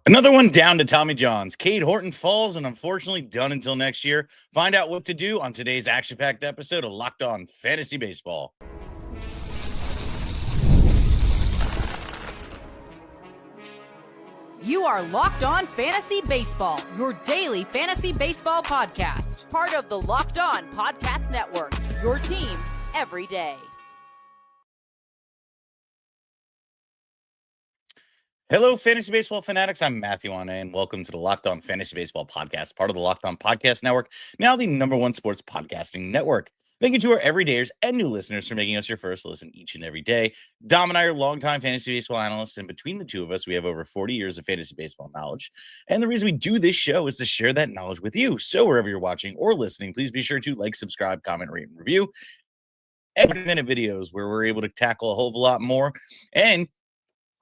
Another one down to Tommy John's. Cade Horton falls and unfortunately done until next year. Find out what to do on today's action-packed episode of Locked On Fantasy Baseball. You are Locked On Fantasy Baseball, your daily fantasy baseball podcast. Part of the Locked On Podcast Network, your team every day. Hello, fantasy baseball fanatics. I'm Matthew Anne, and welcome to the Locked On Fantasy Baseball podcast, part of the Locked On Podcast Network, now the #1 sports podcasting network. Thank you to our everydayers and new listeners for making us your first listen each and every day. Dom and I are longtime fantasy baseball analysts, and between the two of us, we have over 40 years of fantasy baseball knowledge. And the reason we do this show is to share that knowledge with you. So wherever you're watching or listening, please be sure to like, subscribe, comment, rate, and review. Every minute videos where we're able to tackle a whole lot more and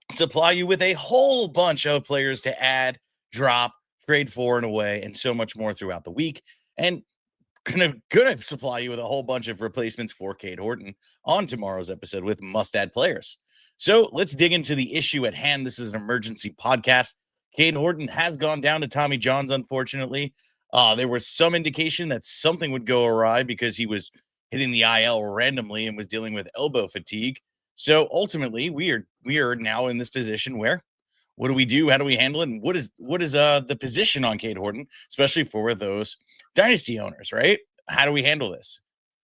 supply you with a whole bunch of players to add, drop, trade for and away, and so much more throughout the week. And gonna supply you with a whole bunch of replacements for Cade Horton on tomorrow's episode with must-add players. So let's dig into the issue at hand. This is an emergency podcast. Cade Horton has gone down to Tommy John's, unfortunately. There was some indication that something would go awry because he was hitting the IL randomly and was dealing with elbow fatigue. So ultimately, we are now in this position where, what do we do? How do we handle it? And what is the position on Cade Horton, especially for those Dynasty owners, right? How do we handle this?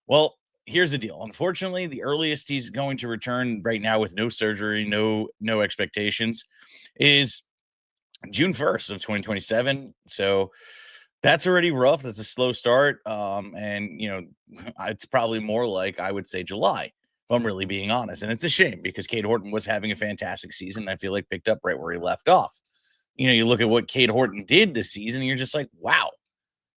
Well, here's the deal. Unfortunately, the earliest he's going to return right now with no surgery, no expectations, is June 1st of 2027. So that's already rough. That's a slow start. And it's probably more like, I would say, July. I'm really being honest. And it's a shame because Cade Horton was having a fantastic season. I feel like picked up right where he left off. You look at what Cade Horton did this season, and you're just like, wow,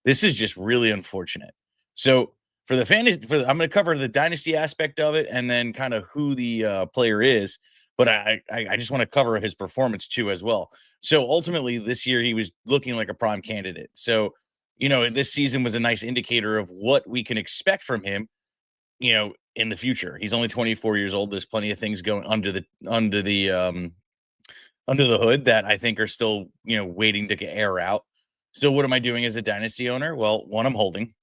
this is just really unfortunate. So for the fantasy, I'm going to cover the Dynasty aspect of it and then kind of who the player is. But I just want to cover his performance too as well. So ultimately this year he was looking like a prime candidate. So, this season was a nice indicator of what we can expect from him, in the future. He's only 24 years old. There's plenty of things going under the hood that I think are still, waiting to get air out. So what am I doing as a Dynasty owner? Well, one, I'm holding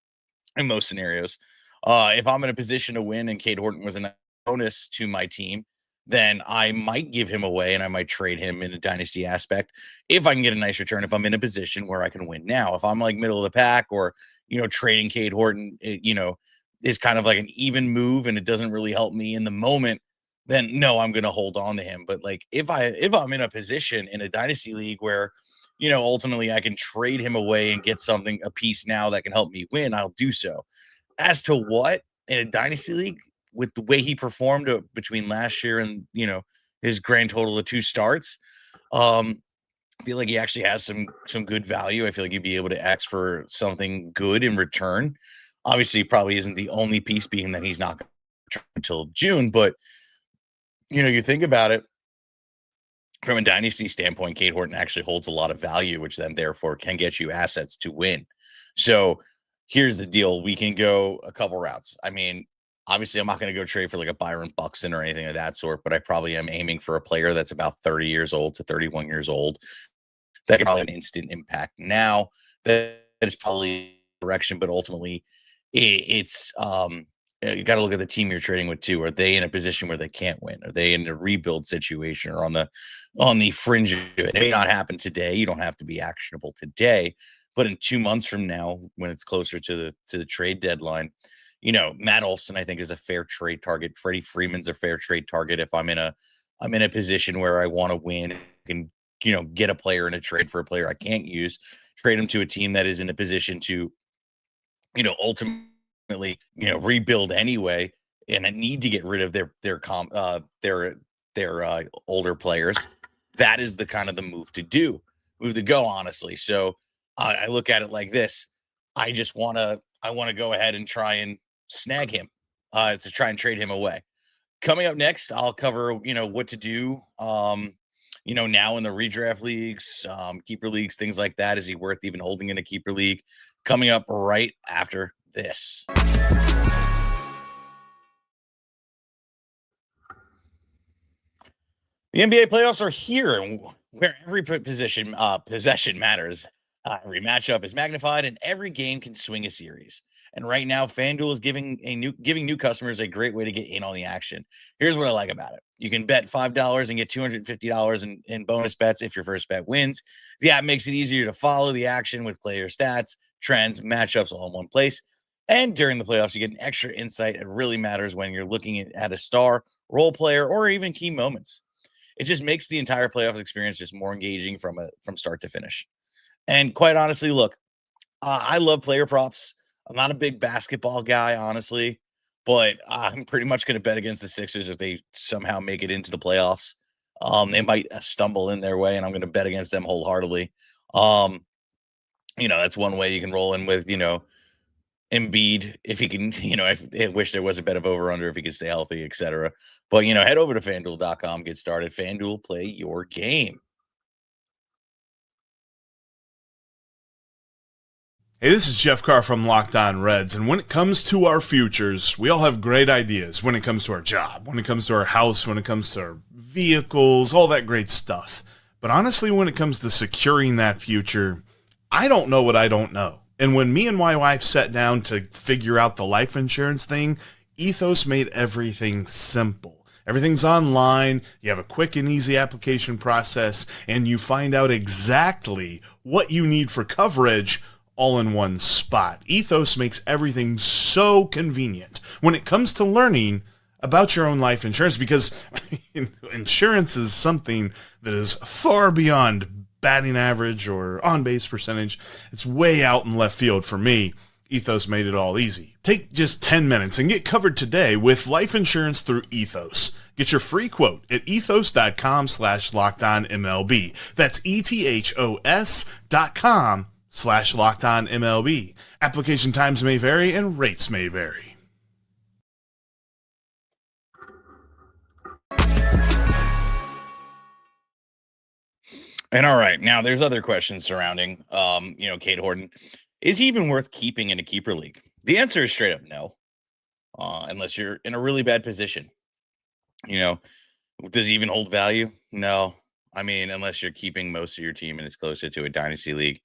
in most scenarios. If I'm in a position to win and Cade Horton was a bonus to my team, then I might give him away and I might trade him in a Dynasty aspect if I can get a nice return, if I'm in a position where I can win. Now, if I'm like middle of the pack or, trading Cade Horton, is kind of like an even move and it doesn't really help me in the moment, then no, I'm going to hold on to him. But like if I'm in a position in a Dynasty league where, ultimately I can trade him away and get a piece now that can help me win, I'll do so. As to what in a Dynasty league with the way he performed between last year and, his grand total of 2 starts, I feel like he actually has some good value. I feel like you'd be able to ask for something good in return. Obviously, probably isn't the only piece, being that he's not going to return until June. But, you think about it from a Dynasty standpoint, Cade Horton actually holds a lot of value, which then therefore can get you assets to win. So here's the deal. We can go a couple routes. I mean, obviously, I'm not going to go trade for like a Byron Buxton or anything of that sort, but I probably am aiming for a player that's about 30 years old to 31 years old that can probably have an instant impact now. That is probably direction, but ultimately, it's you got to look at the team you're trading with too. Are they in a position where they can't win? Are they in a rebuild situation or on the fringe of it? It may not happen today. You don't have to be actionable today, but in 2 months from now, when it's closer to the trade deadline, Matt Olson I think is a fair trade target. Freddie Freeman's a fair trade target. If I'm in a position where I want to win and get a player in a trade for a player I can't use, trade him to a team that is in a position to ultimately, rebuild anyway, and I need to get rid of their older players. That is the kind of the move to go, honestly. So I look at it like this. I want to go ahead and try and snag him, to try and trade him away. Coming up next, I'll cover, what to do, now in the redraft leagues, keeper leagues, things like that. Is he worth even holding in a keeper league? Coming up right after this. The NBA playoffs are here, where every possession matters. Every matchup is magnified, and every game can swing a series. And right now, FanDuel is giving new customers a great way to get in on the action. Here's what I like about it: you can bet $5 and get $250 in bonus bets if your first bet wins. The app makes it easier to follow the action with player stats, trends, matchups all in one place. And during the playoffs, you get an extra insight. It really matters when you're looking at a star, role player, or even key moments. It just makes the entire playoff experience just more engaging from start to finish. And quite honestly, look, I love player props. I'm not a big basketball guy, honestly, but I'm pretty much going to bet against the Sixers if they somehow make it into the playoffs. They might stumble in their way, and I'm going to bet against them wholeheartedly. Um, that's one way you can roll in with, Embiid, if he can, if I wish there was a bet of over under if he could stay healthy, etc. But head over to fanduel.com, get started. FanDuel, play your game. Hey, this is Jeff Carr from Locked On Reds, and when it comes to our futures, we all have great ideas when it comes to our job, when it comes to our house, when it comes to our vehicles, all that great stuff. But honestly, when it comes to securing that future, I don't know what I don't know. And when me and my wife sat down to figure out the life insurance thing, Ethos made everything simple. Everything's online, you have a quick and easy application process, and you find out exactly what you need for coverage all in one spot. Ethos makes everything so convenient when it comes to learning about your own life insurance, because insurance is something that is far beyond batting average or on-base percentage. It's way out in left field for me. Ethos made it all easy. Take just 10 minutes and get covered today with life insurance through Ethos. Get your free quote at ethos.com/lockedonmlb. That's ethos.com/lockedonmlb. Application times may vary and rates may vary. And all right, now there's other questions surrounding, Cade Horton. Is he even worth keeping in a keeper league? The answer is straight up no, unless you're in a really bad position. Does he even hold value? No. I mean, unless you're keeping most of your team and it's closer to a dynasty league.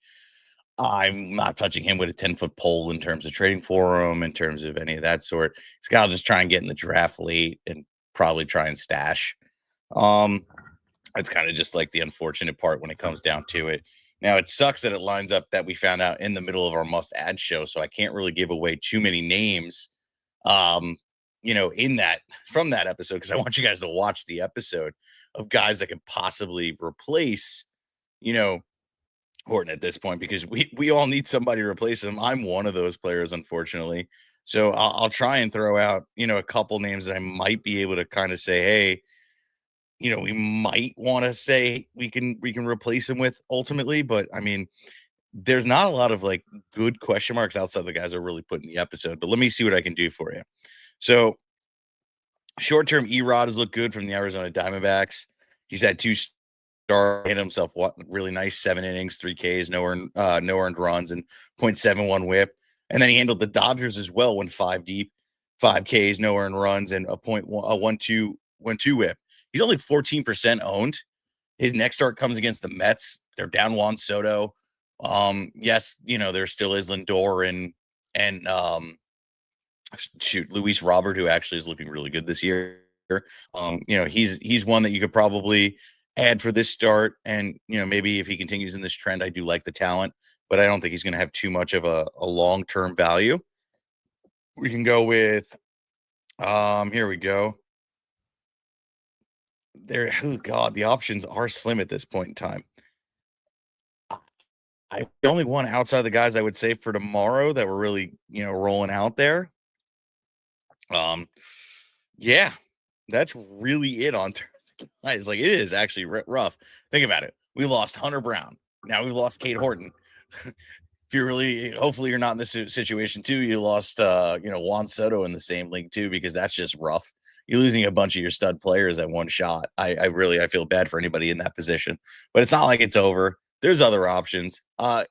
I'm not touching him with a 10-foot pole in terms of trading for him, in terms of any of that sort. He's got to just try and get in the draft late and probably try and stash. It's kind of just like the unfortunate part when it comes down to it. Now, it sucks that it lines up that we found out in the middle of our must-add show, so I can't really give away too many names, in that from that episode, because I want you guys to watch the episode of guys that could possibly replace, Horton at this point, because we all need somebody to replace him. I'm one of those players, unfortunately. So I'll try and throw out, a couple names that I might be able to kind of say, hey, we might want to say we can replace him with ultimately, but I mean, there's not a lot of like good question marks outside the guys I really put in the episode. But let me see what I can do for you. So short-term Erod has looked good from the Arizona Diamondbacks. He's had 2 hit himself really nice 7 innings, 3 Ks, no earned runs, and .71 WHIP. And then he handled the Dodgers as well, went 5 deep, 5 Ks, no earned runs, and a .12 WHIP. He's only 14% owned. His next start comes against the Mets. They're down Juan Soto. Yes, there still is Lindor and Luis Robert, who actually is looking really good this year. He's one that you could probably add for this start, and maybe if he continues in this trend, I do like the talent, but I don't think he's going to have too much of a long-term value. We can go with here we go. Oh God, the options are slim at this point in time. The only one outside the guys I would say for tomorrow that we're really, rolling out there. Yeah, that's really it on guys. Like, it is actually rough. Think about it. We lost Hunter Brown. Now we've lost Cade Horton. If you're hopefully you're not in this situation too. You lost, Juan Soto in the same league too, because that's just rough. You're losing a bunch of your stud players at one shot. I feel bad for anybody in that position, but it's not like it's over. There's other options. I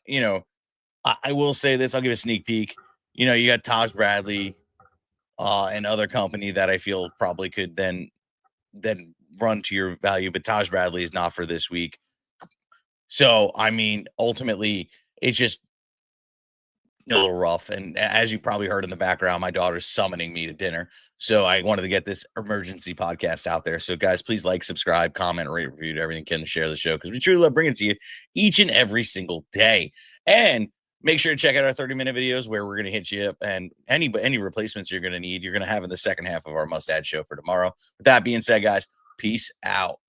will say this. I'll give a sneak peek. You got Taj Bradley, and other company that I feel probably could then run to your value, but Taj Bradley is not for this week. So, I mean, ultimately, it's just a little rough. And as you probably heard in the background, my daughter's summoning me to dinner. So I wanted to get this emergency podcast out there. So guys, please like, subscribe, comment, rate, review, everything you can to share the show, because we truly love bringing it to you each and every single day. And make sure to check out our 30-minute videos where we're going to hit you up, and any replacements you're going to need, you're going to have in the second half of our must-add show for tomorrow. With that being said, guys, peace out.